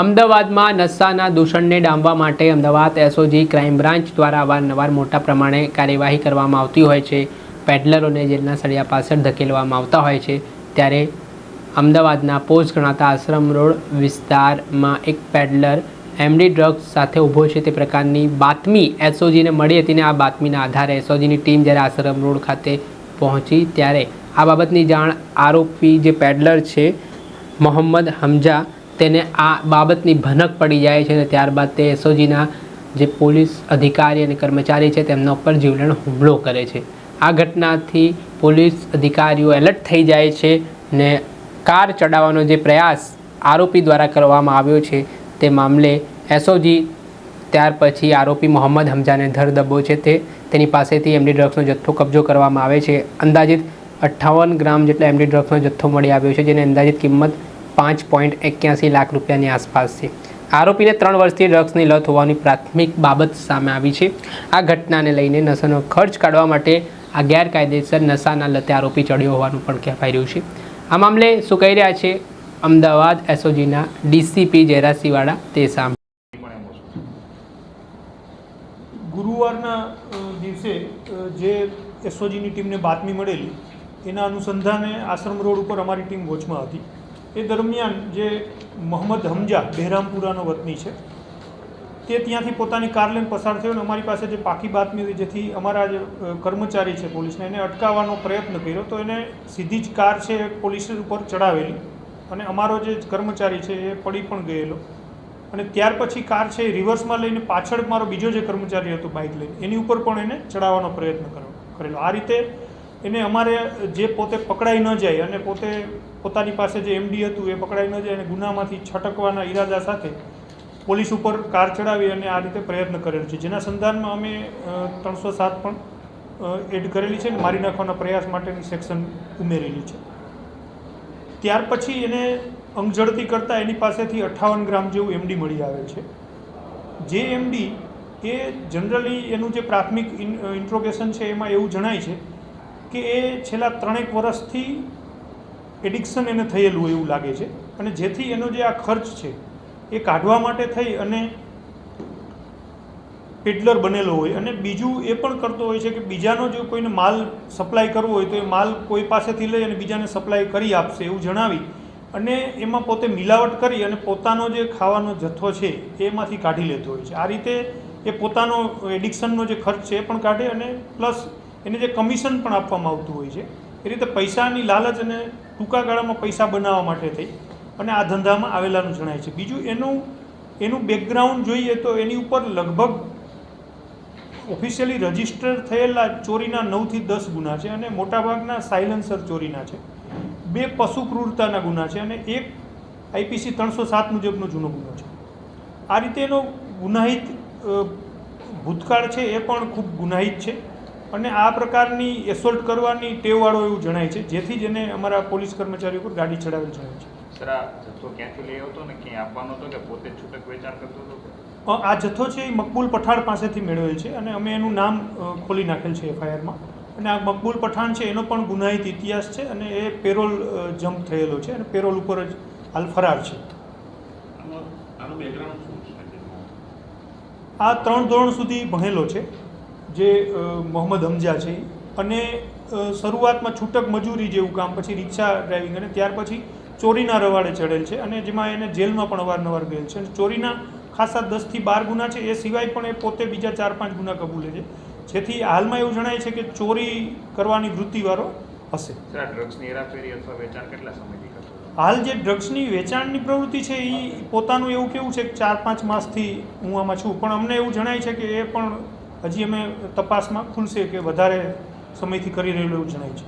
અમદાવાદમાં નશાના દૂષણને ડામવા માટે અમદાવાદ એસઓજી ક્રાઇમ બ્રાન્ચ દ્વારા અવારનવાર મોટા પ્રમાણે કાર્યવાહી કરવામાં આવતી હોય છે. પેડલરોને જેલના સળિયા પાછળ ધકેલવામાં આવતા હોય છે. ત્યારે અમદાવાદના પોસ્ટ ગણાતા આશ્રમ રોડ વિસ્તારમાં એક પેડલર એમડી ડ્રગ્સ સાથે ઊભો છે તે પ્રકારની બાતમી એસઓજીને મળી હતી. આ બાતમીના આધારે એસઓજીની ટીમ જ્યારે આશ્રમ રોડ ખાતે પહોંચી ત્યારે આ બાબતની જાણ આરોપી જે પેડલર છે મોહમ્મદ હમજા તેને આ બાબતની ભનક પડી જાય છે અને ત્યારબાદ તે એસઓજીના જે પોલીસ અધિકારી અને કર્મચારી છે તેમના ઉપર જીવલેણ હુમલો કરે છે. આ ઘટનાથી પોલીસ અધિકારીઓ એલર્ટ થઈ જાય છે ને કાર ચડાવવાનો જે પ્રયાસ આરોપી દ્વારા કરવામાં આવ્યો છે તે મામલે એસઓજી ત્યાર પછી આરોપી મોહમ્મદ હમજાને ધર દબોચે છે. તેની પાસેથી એમડી ડ્રગ્સનો જથ્થો કબજો કરવામાં આવે છે. અંદાજિત 58 ગ્રામ જેટલા એમડી ડ્રગ્સનો જથ્થો મળી આવ્યો છે, જેની અંદાજિત કિંમત 5.81 લાખ રૂપિયાની આસપાસ છે. આરોપીને 3 વર્ષથી ડ્રગ્સની લત હોવાની પ્રાથમિક બાબત સામે આવી છે. આ ઘટનાને લઈને નશાનો ખર્ચ કાઢવા માટે આ ગેરકાયદેસર નશાના લતે આરોપી ચડ્યો હોવાનું પણ કહેવાઈ રહ્યું છે. આ મામલે શું કહી રહ્યા છે અમદાવાદ એસઓજીના ડીસીપી જયરાજસિંહવાળા તે સામે. ગુરુવારના દિવસે જે એસઓજીની ટીમને બાતમી મળેલી એના અનુસંધાને આશ્રમ રોડ ઉપર અમારી ટીમ વોચમાં હતી. એ દરમિયાન જે મોહમ્મદ હમજા બહેરામપુરાનો વતની છે તે ત્યાંથી પોતાની કાર લઈને પસાર થયો અને અમારી પાસે જે પાકી બાતમી હતી જેથી અમારા જે કર્મચારી છે પોલીસને એને અટકાવવાનો પ્રયત્ન કર્યો તો એને સીધી જ કાર છે પોલીસ ઉપર ચડાવેલી અને અમારો જે કર્મચારી છે એ પડી પણ ગયેલો અને ત્યાર પછી કાર છે એ રિવર્સમાં લઈને પાછળ મારો બીજો જે કર્મચારી હતો બાઇક લઈને એની ઉપર પણ એને ચડાવવાનો પ્રયત્ન કરેલો. આ રીતે એને અમારે જે પોતે પકડાઈ ન જાય અને પોતાની પાસે જે એમડી હતું એ પકડાઈ ન જાય અને ગુનામાંથી છટકવાના ઈરાદા સાથે પોલીસ ઉપર કાર ચડાવી અને આ રીતે પ્રયત્ન કરેલો છે, જેના સંધાનમાં અમે 307 પણ એડ કરેલી છે અને મારી નાખવાના પ્રયાસ માટેની સેક્શન ઉમેરેલી છે. ત્યાર પછી એને અંગઝડતી કરતાં એની પાસેથી 58 ગ્રામ જેવું એમડી મળી આવે છે. જે એમડી એ જનરલી એનું જે પ્રાથમિક ઇન્ટ્રોગેશન છે એમાં એવું જણાય છે કે એ છેલ્લા 3 વર્ષથી એડિક્શન એને થયેલું હોય એવું લાગે છે અને જેથી એનો જે આ ખર્ચ છે એ કાઢવા માટે થઈ અને પેડલર બનેલો હોય અને બીજું એ પણ કરતો હોય છે કે બીજાનો જો કોઈને માલ સપ્લાય કરવો હોય તો એ માલ કોઈ પાસેથી લઈ અને બીજાને સપ્લાય કરી આપશે એવું જણાવી અને એમાં પોતે મિલાવટ કરી અને પોતાનો જે ખાવાનો જથ્થો છે એમાંથી કાઢી લેતો હોય છે. આ રીતે એ પોતાનો એડિક્શનનો જે ખર્ચ છે એ પણ કાઢે અને પ્લસ એને જે કમિશન પણ આપવામાં આવતું હોય છે એ રીતે પૈસાની લાલચ અને ટૂંકા ગાળામાં પૈસા બનાવવા માટે થઈ અને આ ધંધામાં આવેલાનું જણાય છે. બીજું એનું બેકગ્રાઉન્ડ જોઈએ તો એની ઉપર લગભગ ઓફિશિયલી રજિસ્ટર થયેલા ચોરીના 9 થી 10 ગુના છે અને મોટાભાગના સાયલેન્સર ચોરીના છે, 2 પશુ ક્રૂરતાના ગુના છે અને એક આઈપીસી 307 મુજબનો જૂનો ગુનો છે. આ રીતે એનો ગુનાહિત ભૂતકાળ છે એ પણ ખૂબ ગુનાહિત છે અને આ પ્રકારની એસોલ્ટ કરવાની ટેવવાળો એવું જણાય છે, જેથી જ એને અમારા પોલીસ કર્મચારીઓ પર ગાડી ચડાવેલ જણાય છે. સર, આ જથ્થો ક્યાંથી લઈ આવતો ને ક્યાં આપવાનો હતો કે પોતે છૂટક વેચાણ કરતો હતો? આ જથ્થો છે એ મકબૂલ પઠાણ પાસેથી મેળવેલ છે અને અમે એનું નામ ખોલી નાખેલ છે એફઆઈઆરમાં. અને આ મકબૂલ પઠાણ છે એનો પણ ગુનાહિત ઇતિહાસ છે અને એ પેરોલ જમ્પ થયેલો છે અને પેરોલ ઉપર જ હાલ ફરાર છે. આ 3 ધોરણ સુધી ભણેલો છે જે મોહમ્મદ હમજા છે અને શરૂઆતમાં છૂટક મજૂરી જેવું કામ, પછી રિક્ષા ડ્રાઇવિંગ અને ત્યાર પછી ચોરીના રવાડે ચડેલ છે અને જેમાં એને જેલમાં પણ અવારનવાર ગયેલ છે. અને ચોરીના ખાસા 10 થી 12 ગુના છે. એ સિવાય પણ એ પોતે બીજા 4-5 ગુના કબૂલે છે, જેથી હાલમાં એવું જણાય છે કે ચોરી કરવાની વૃત્તિવાળો હશે. ડ્રગ્સની હેરાફેરી અથવા વેચાણ કેટલા સમયથી કરતો? હાલ જે ડ્રગ્સની વેચાણની પ્રવૃત્તિ છે એ પોતાનું એવું કેવું છે કે 4-5 માસથી હું આમાં છું, પણ અમને એવું જણાય છે કે એ પણ હજી અમે તપાસમાં ખુલશે કે વધારે સમયથી કરી રહેલું એવું જણાય છે.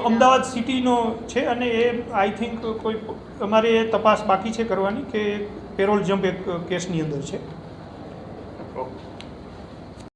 અમદાવાદ સિટીનો છે અને એ આઈ થિંક કોઈ અમારે એ તપાસ બાકી છે કરવાની કે પેરોલ જમ્પ એક કેસની અંદર છે. ઓકે.